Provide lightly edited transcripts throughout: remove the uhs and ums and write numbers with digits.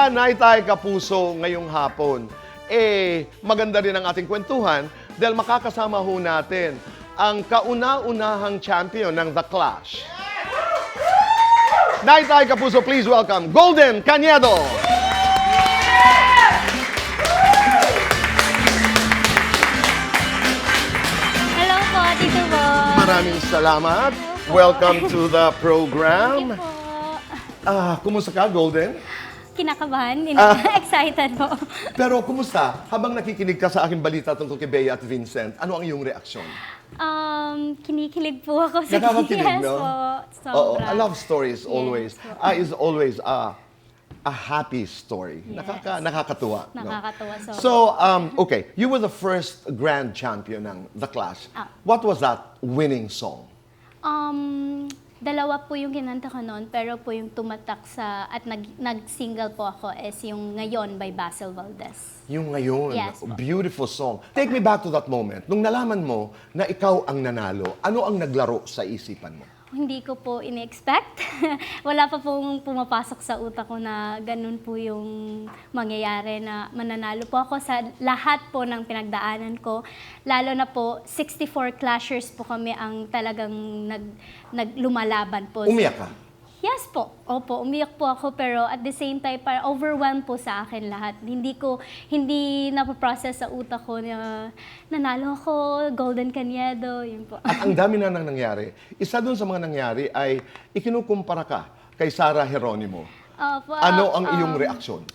Mga Naitay Kapuso ngayong hapon, maganda rin ang ating kwentuhan dahil makakasama ho natin ang kauna-unahang champion ng The Clash. Naitay Kapuso, please welcome Golden Cañedo! Hello po, Tito Boy. Maraming salamat. Welcome to the program. Thank you po. Kumusta ka, Golden? Kinakabahan, excited po. Pero kumusta? Habang nakikinig ka sa aking balita tungkol kay Bea at Vincent, ano ang iyong reaksyon? Kinikilig po ako sa Nakakakilig, yes no? po. Oo, Sobra. a love story is always, po. is always a happy story. Yes. Nakakatuwa. No? Nakakatuwa, sobra. So, okay, you were the first grand champion ng The Clash. What was that winning song? Dalawa po yung kinanta ko noon, pero po yung tumatak sa, at nag-single po ako is yung Ngayon by Basil Valdez. Yung ngayon, Yes, po. beautiful song. Take me back to that moment. Nung nalaman mo na ikaw ang nanalo, ano ang naglaro sa isipan mo? Hindi ko po ini-expect. Wala pa pong pumapasok sa utak ko na ganun po yung mangyayari na mananalo po ako sa lahat po ng pinagdaanan ko. Lalo na po, 64 clashers po kami ang talagang lumalaban po. Umiyak ka? Yes po. Opo, umiyak po ako pero at the same time, parang overwhelmed po sa akin lahat. Hindi napaprocess sa utak ko na nanalo ako, Golden Cañedo, yun po. At ang dami na nang nangyari. Isa dun sa mga nangyari ay ikinukumpara ka kay Sarah Geronimo. Opo, Ano ang iyong reaksyon?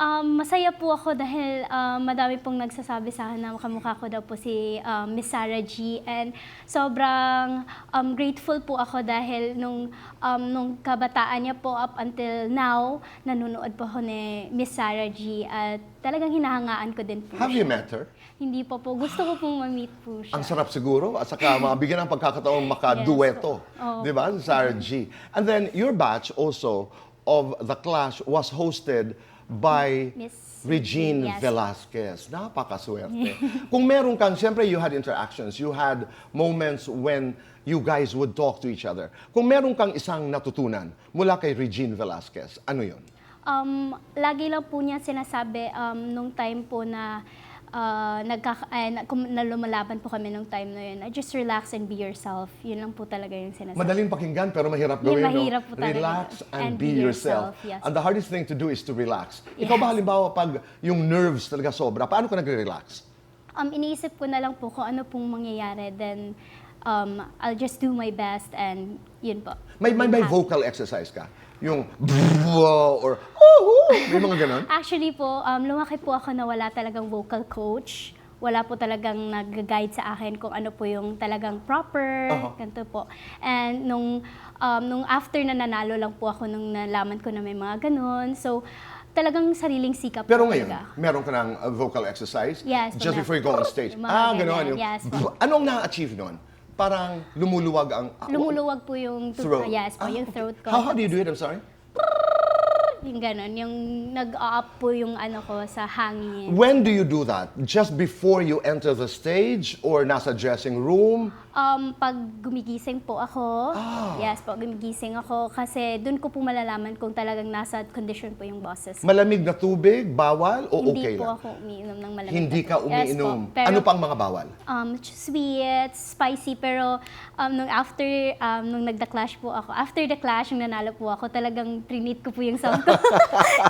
Masaya po ako dahil madami pong nagsasabi sa akin na kamukha ko daw po si Miss Sarah G. And sobrang grateful po ako dahil nung kabataan niya po up until now, nanonood po ako ni Miss Sarah G. At talagang hinahangaan ko din po Have siya. you met her? Hindi po po. Gusto ko pong ma-meet po siya. Ang sarap siguro at saka mabigyan ng pagkakataong makadueto. Oo. Di ba? Si Sarah G. And then your batch also of The Clash was hosted by Miss Regine Yes. Velasquez. Napakaswerte. Kung meron kang, siyempre you had interactions, you had moments when you guys would talk to each other. Kung meron kang isang natutunan mula kay Regine Velasquez, ano yun? Lagi lang po niya sinasabi nung time po na na lumalaban po kami nung time na yun. Just relax and be yourself. Yun lang po talaga yung sinasabi. Madaling pakinggan pero mahirap gawin. mahirap po no? talaga. Relax and be yourself. Yes. And the hardest thing to do is to relax. Yes. Ikaw ba halimbawa pag yung nerves talaga sobra, paano ka nagre-relax? Iniisip ko na lang po kung ano pong mangyayari. Then, I'll just do my best and yun po. May vocal exercise ka? Yung or may mga ganon? Actually po, lumaki po ako na wala talagang vocal coach. Wala po talagang nag-guide sa akin kung ano po yung talagang proper, ganito po. And nung after na nanalo lang po ako nung nalaman ko na may mga ganon. So, talagang sariling sikap Pero po ngayon, talaga. meron ka ng vocal exercise? Yes, Just meron. before you go on stage? Yung mga Ganon. ganyan. Yes, po. Anong na-achieve nun? Parang lumuluwag ang... Lumuluwag po yung throat. Yes po, yung okay. throat ko. How do you do it? I'm sorry? Yung gano'n, yung nag-up po yung ano ko sa hangin. When do you do that? Just before you enter the stage or nasa dressing room? Pag gumigising po ako, yes po, gumigising ako kasi doon ko po malalaman kung talagang nasa condition po yung bosses. Malamig na tubig, bawal o Hindi okay po lang? ako umiinom ng malamig. Hindi na ka tubig. Yes po, umiinom. pero, Ano pang mga bawal? sweet, spicy, pero nung nung nagda-clash po ako, after the clash, nung nanalo po ako, talagang trinit ko po yung self ko.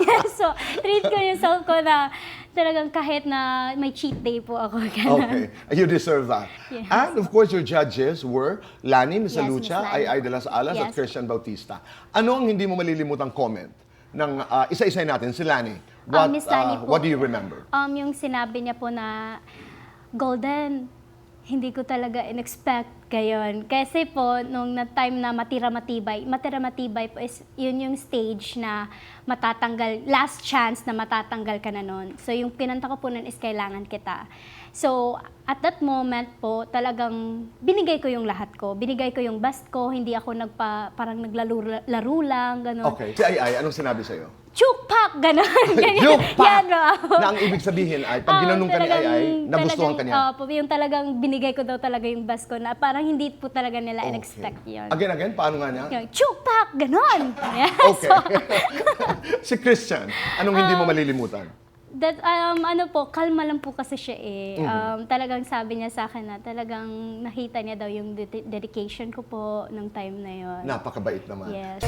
Yes, so, treat ko yung self ko na talagang kahit na may cheat day po ako. Okay, you deserve that. Yes. And of course, your judges were Lani Misalucha, Miss Lani. Ay de las Alas, at Yes. Christian Bautista. Ano ang hindi mo malilimutang comment ng isa-isa natin, si Lani? Miss Lani po. What do you remember? Yung sinabi niya po na, Golden, hindi ko talaga in-expect gayon. Kasi po, nung time na matira matibay po is yun yung stage na matatanggal, last chance na matatanggal ka na nun. So yung kinanta ko po nun is Kailangan Kita. So at that moment po, talagang binigay ko yung lahat ko. Binigay ko yung best ko, hindi ako parang naglalaro lang, gano'n. Okay. Si Ay, anong sinabi sa'yo? Chukpak! Gano'n. Yupak! Yan, Na ang ibig sabihin ay, pag ginanong ka ni Ay, nagustuhan ka niya. yung talagang binigay ko daw talaga yung best ko na parang parang hindi po talaga nila Okay. in-expect yun. Again, paano nga niya? Yung, chupak! Ganon! Yeah, Okay. so, Si Christian, anong hindi mo malilimutan? that, ano po, kalma lang po kasi siya eh. Talagang sabi niya sa akin na talagang nakita niya daw yung dedication ko po nung time na yun. Napakabait naman. Yes.